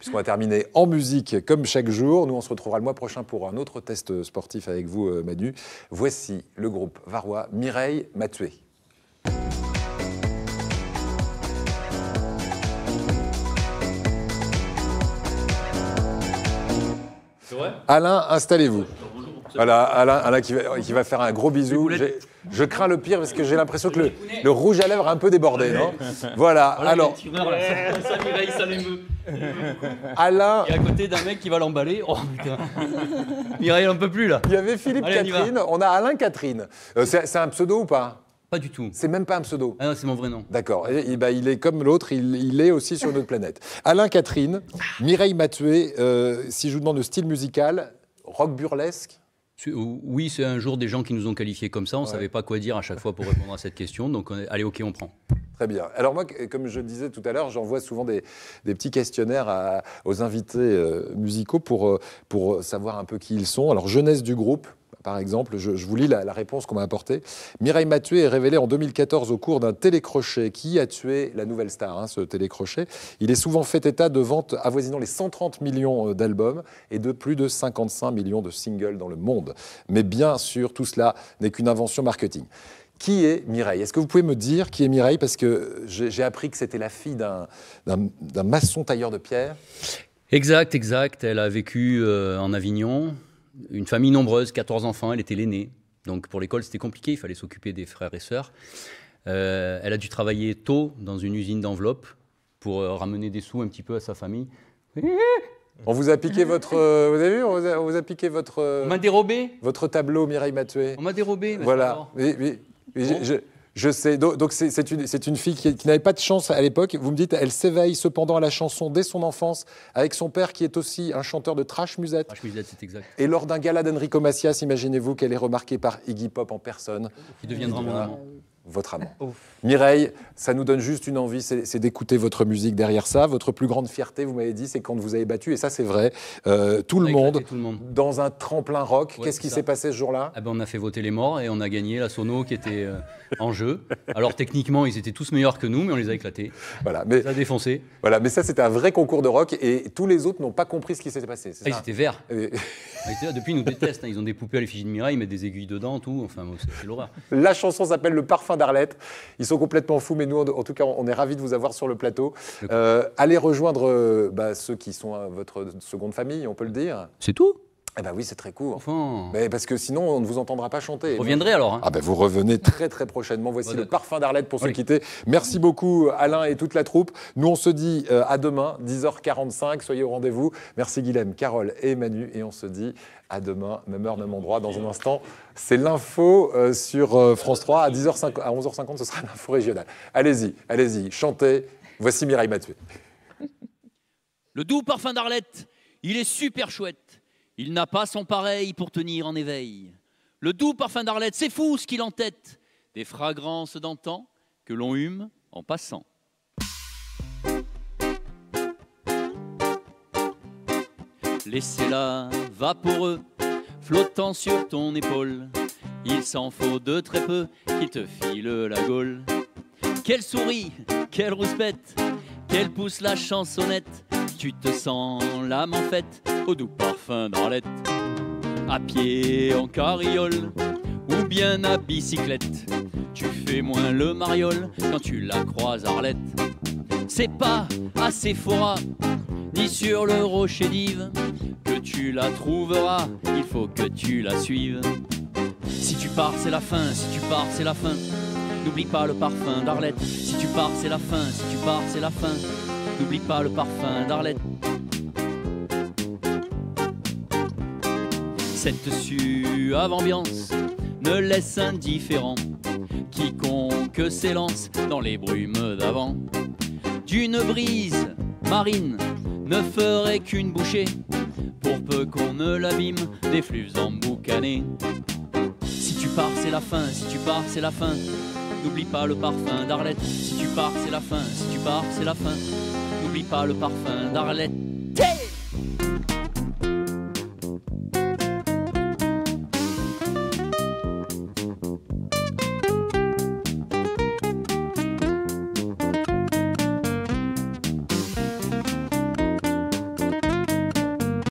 puisqu'on va terminer en musique comme chaque jour. Nous, on se retrouvera le mois prochain pour un autre test sportif avec vous, Manu. Voici le groupe varois Mireille Mathieu. Alain, installez-vous. Voilà, Alain qui va faire un gros bisou. Je crains le pire parce que j'ai l'impression que le rouge à lèvres a un peu débordé, non? Voilà, alors... Ça, Mireille, ça l'émeut. Alain... Et à côté d'un mec qui va l'emballer. Oh putain. Mireille, on ne peut plus là. Il y avait Philippe Catherine, on a Alain Catherine. C'est un pseudo ou pas? Pas du tout. C'est même pas un pseudo. Ah non, c'est mon vrai nom. D'accord. Il est comme l'autre, il est aussi sur notre planète. Alain Catherine, Mireille Mathieu, si je vous demande le style musical, rock burlesque? Oui, c'est un jour des gens qui nous ont qualifiés comme ça. On ne savait pas quoi dire à chaque fois pour répondre à cette question. Donc, allez, ok, on prend. Très bien. Alors moi, comme je le disais tout à l'heure, j'envoie souvent des petits questionnaires aux invités musicaux pour savoir un peu qui ils sont. Alors, jeunesse du groupe. Par exemple, je vous lis la réponse qu'on m'a apportée. Mireille Mathieu est révélée en 2014 au cours d'un télécrochet. Qui a tué la nouvelle star, ce télécrochet? Il est souvent fait état de ventes avoisinant les 130 millions d'albums et de plus de 55 millions de singles dans le monde. Mais bien sûr, tout cela n'est qu'une invention marketing. Qui est Mireille? Est-ce que vous pouvez me dire qui est Mireille? Parce que j'ai appris que c'était la fille d'un maçon tailleur de pierre. Exact. Elle a vécu en Avignon. Une famille nombreuse, 14 enfants, elle était l'aînée. Donc pour l'école, c'était compliqué, il fallait s'occuper des frères et sœurs. Elle a dû travailler tôt dans une usine d'enveloppes pour ramener des sous un petit peu à sa famille. On vous a piqué votre... vous avez vu, on vous a piqué votre... On m'a dérobé. Votre tableau, Mireille Mathieu. On m'a dérobé. Voilà. Je sais. Donc c'est une fille qui n'avait pas de chance à l'époque. Vous me dites, elle s'éveille cependant à la chanson dès son enfance, avec son père qui est aussi un chanteur de thrash musette. Thrash musette, c'est exact. Et lors d'un gala d'Enrico Macias, imaginez-vous qu'elle est remarquée par Iggy Pop en personne. Qui deviendra mon amant. Votre amant. Mireille, ça nous donne juste une envie, c'est d'écouter votre musique derrière ça. Votre plus grande fierté, vous m'avez dit, c'est quand vous avez battu, et ça c'est vrai, tout le monde dans un tremplin rock. Ouais, qu'est-ce qui s'est passé ce jour-là? On a fait voter les morts et on a gagné la sono qui était en jeu. Alors techniquement, ils étaient tous meilleurs que nous, mais on les a éclatés. Voilà, mais, ça a défoncé. Voilà, mais ça c'était un vrai concours de rock et tous les autres n'ont pas compris ce qui s'était passé. Ils étaient verts. Depuis, ils nous détestent. Ils ont des poupées à l'effigie de Mireille, ils mettent des aiguilles dedans, tout. Enfin, c'est l'horreur. La chanson s'appelle Le Parfum d'Arlette. Ils sont complètement fous, mais nous, en tout cas, on est ravis de vous avoir sur le plateau. Allez rejoindre ceux qui sont votre seconde famille, on peut le dire. C'est tout? Eh ben oui, c'est très court. Enfin... Mais parce que sinon, on ne vous entendra pas chanter. Vous reviendrez alors. Ah ben vous revenez très très prochainement. Voici Le Parfum d'Arlette pour se quitter. Merci beaucoup Alain et toute la troupe. Nous, on se dit à demain, 10h45. Soyez au rendez-vous. Merci Guilhem, Carole et Manu. Et on se dit à demain, même heure, même endroit. Dans un instant, c'est l'info sur France 3. À 11h50, ce sera l'info régionale. Allez-y, chantez. Voici Mireille Mathieu. Le doux parfum d'Arlette, il est super chouette. Il n'a pas son pareil pour tenir en éveil. Le doux parfum d'Arlette, c'est fou ce qu'il entête. Des fragrances d'antan que l'on hume en passant. Laissez-la vaporeux, flottant sur ton épaule. Il s'en faut de très peu qu'il te file la gaule. Qu'elle sourit, qu'elle rouspète, qu'elle pousse la chansonnette. Tu te sens l'âme en fête au doux parfum d'Arlette. À pied, en carriole ou bien à bicyclette, tu fais moins le mariole quand tu la croises Arlette. C'est pas à Sephora ni sur le rocher d'Yves que tu la trouveras, il faut que tu la suives. Si tu pars c'est la fin, si tu pars c'est la fin. N'oublie pas le parfum d'Arlette. Si tu pars c'est la fin, si tu pars c'est la fin. N'oublie pas le parfum d'Arlette. Cette suave ambiance ne laisse indifférent quiconque s'élance dans les brumes d'avant. D'une brise marine ne ferait qu'une bouchée, pour peu qu'on ne l'abîme des fleuves emboucanés. Si tu pars c'est la fin, si tu pars c'est la fin. N'oublie pas le parfum d'Arlette. Si tu pars c'est la fin, si tu pars c'est la fin. N'oublie pas le parfum d'Arlette. Hey!